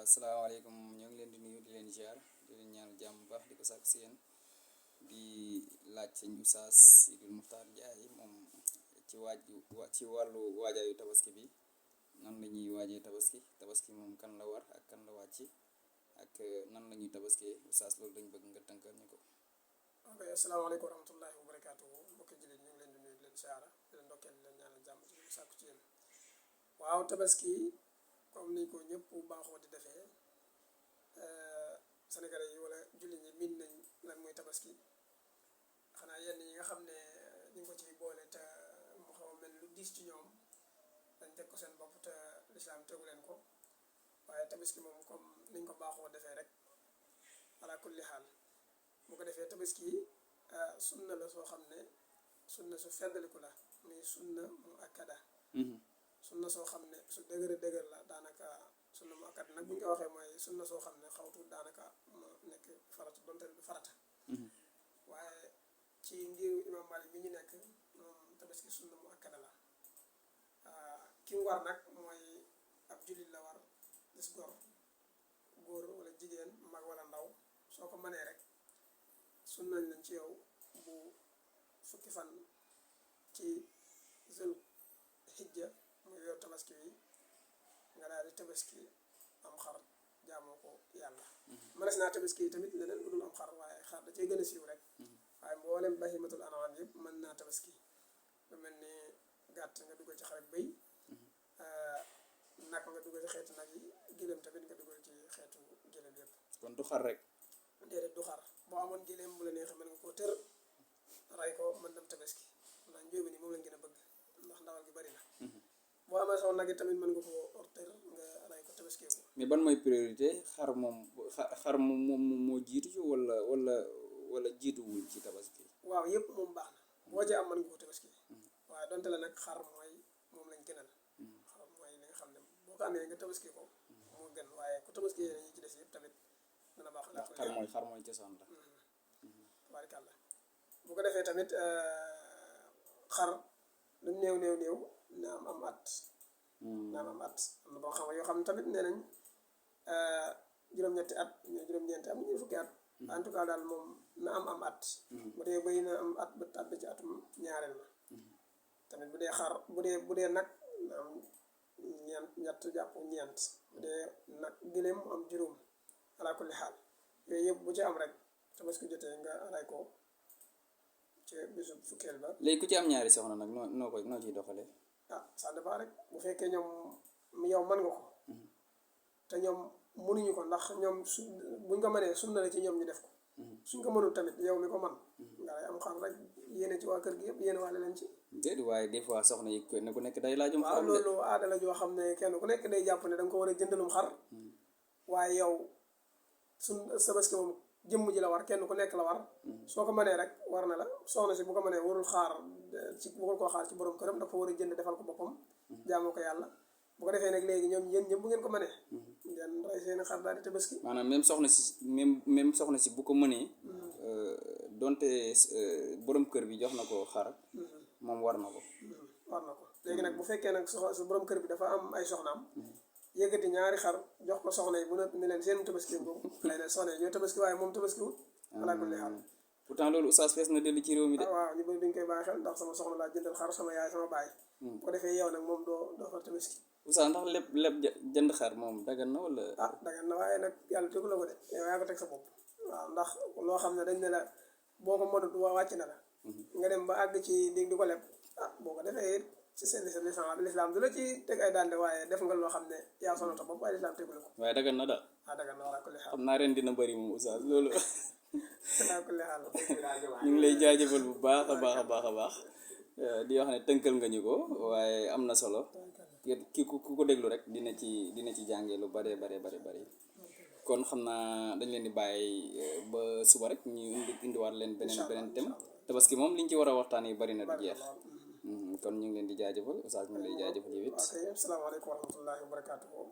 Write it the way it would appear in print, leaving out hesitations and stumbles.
asalaamaaleykum ñoo ngi leen di nuyu di leen ziar di leen ñaan jàmm bu baax di ko sàkk si yéen di laaj sëñ Oustaz Sidil Muxtaar Njaay moom ci wàllu waajaayu tabaski bi nan la ñuy waajee tabaski moom kan la war ak kan la wàcc ak nan la ñuy tabaskee Oustaz loolu lañ bëgg nga tënkal ñu ko. ok asalaamaaleykum wa rahmatullahi wa barakaatu mbokki jullit ñu ngi leen di nuyu di leen siyaara di leen ndokkeel di leen ñaanal jàmm ci leen sàkku ci yéen. waaw tabaski comme ni ko ñëpp baaxoo di defee sénégalais yi wala jullit ñi miin nañ lan mooy tabaski xanaa yenn yi nga xam ne ñu ngi ko ci boole te mu xaw a mel lu diis ci ñoom dañ teg ko seen bopp te lislaam tegu leen ko waaye tabaski moom comme niñ ko baaxoo defee rek ala kulli xaal bu ko defee tabaski sunna la soo xam ne sunna su feddaliku la muy sunna mu akkada sunna soo xam ne su dëgër la daanaka sunna mu akkada nag bu ñu ko waxee mooy sunna soo xam ne xawtu daanaka ma nekk farata donte du farata waaye ci ngiru imam Malik bi ñu nekk moom tabaski sunna mu akkada la ki mu war nag mooy ab jullit la war des góor wala jigéen mag wala ndaw soo ko mënee rek sunnañ lañ ci yow bu fukki fan ci zul hijja muy yor tabaski wi nga daal di tabaski am xar jaamoo ko yàlla mënees naa tabaski yi tamit leneen lu dul am xar waaye xar da cay gën a siiw rek waaye mboolem bahimatul an'am yëpp mën naa tabaski lu mel ni gàtt nga dugal ci xar ak bëy nag nga dugal ci xeetu nag yi gëléem tamit nga dugal ci xeetu gëléem yëpp kon du xar rek déedéet du xar boo amoon gëléem bu la neexee mën nga koo tër ray ko mën dem tabaski ndax njóobi ni moom lañ gën a bëgg ndax ndawal gi bari na boo amee sax nag yi tamit mën nga koo orter nga ray ko tabaski ko mais ban mooy priorité xar moom moo jiitu ci wala jiituwul ci tabaski. waaw yëpp moom baax na boo ci am mën nga koo tabaski waaye donte la nag xar mooy moom lañ gënal xar mooy li nga xam ne boo ko amee nga tabaski ko moo gën waaye ku tabaski yi ci des yëpp tamit dana baax la xar mooy cosaan la tabaarkalla bu ko defee tamit xar lu néew na am at na am at am na boo xam yoo xam ne tamit nee nañ juróom-ñetti at juróom-ñeenti am ñu fukki at en tout cas daal moom na am at bu dee bëy na am at ba tàbbi ci atum ñaareel na tamit bu dee xar bu dee nag na am ñett jàpp ñeent bu dee nag giléem mu am juróom ala kulli xaal yooyu yëpp bu ci am rek tabaski jotee nga ray ko ci bisu fukkeel ba. léegi ku ci am ñaari soxna nag noo ciy doxalee. ça dépend rek bu fekkee ñoom yow mën nga ko te ñoom mënuñu ko ndax ñoom buñ ko mënee sunna la ci ñoom ñu def ko suñ ko mënul tamit yow mi ko man nga lay am xam rek yéene ci waa kër gi yëpp yéene waale leen ci. déedéet waaye des fois soxna yi kenn ku nekk day laajum. waaw loolu aada la joo xam ne kenn ku nekk day jàpp ne da nga ko war a jëndalum xar waaye yow suñ tabaski moom jëmm ji la war kenn ku nekk la war soo ko mënee rek war na la soxna si bu ko mënee warul koo xaar ci borom këram dafa war a jënd defal ko boppam jaamoo ko yàlla bu ko defee nag léegi ñoom yéen ñëpp bu ngeen ko mënee ngeen rey seen xar daal di tabaski. maanaam même soxna si bu ko mënee donte borom kër bi jox na ko xar moom war na ko léegi nag bu fekkee nag su borom kër bi dafa am ay soxnaam yëkkati ñaari xar jox ko soxna yi bu ne leen seen tabaski boobu lay ne soxna yi ñoo tabaski waaye moom tabaski wut ala kulli xaal pourtant loolu oustaz fees na dellu ci réew mi de. waaw ñu bëri duñ koy bàyyi xel ndax sama soxna laa jëndal xar sama yaay sama baay bu ko defee yow nag moom doo far tabaski oustaz ndax lépp jënd xar moom dagan na wala dagan na waaye nag yàlla tegu la ko de yow yaa ko teg sa bopp waaw ndax loo xam ne dañ ne la boo ko mënut wàcc na la nga dem ba àgg ci di ko leb boo ko defee ci seen lislaam du la ci teg ay daande waaye def nga loo xam ne yaa sonal sa bopp waaye lislaam tegu la ko waaye dagan na daal dagan na wala kulli xaal xam naa ren dina bëri moom oustaz loolu wala kulli xaal ñu ngi lay jaajëfal bu baax a baax di wax ne tënkal nga ñu ko waaye am na solo ki ku ko déglu rek dina ci jàngee lu bare kon xam naa dañ leen di bàyyi ba suba rek ñu indiwaat leen beneen thème tabaski moom liñ ci war a waxtaan yi bari na du jeex kon ñu ngi leen di jaajëfal oustaz ñu ngi lay jaajëfal yow it. asalaamaaleykum wa rahmatullahi wa barakaatuhu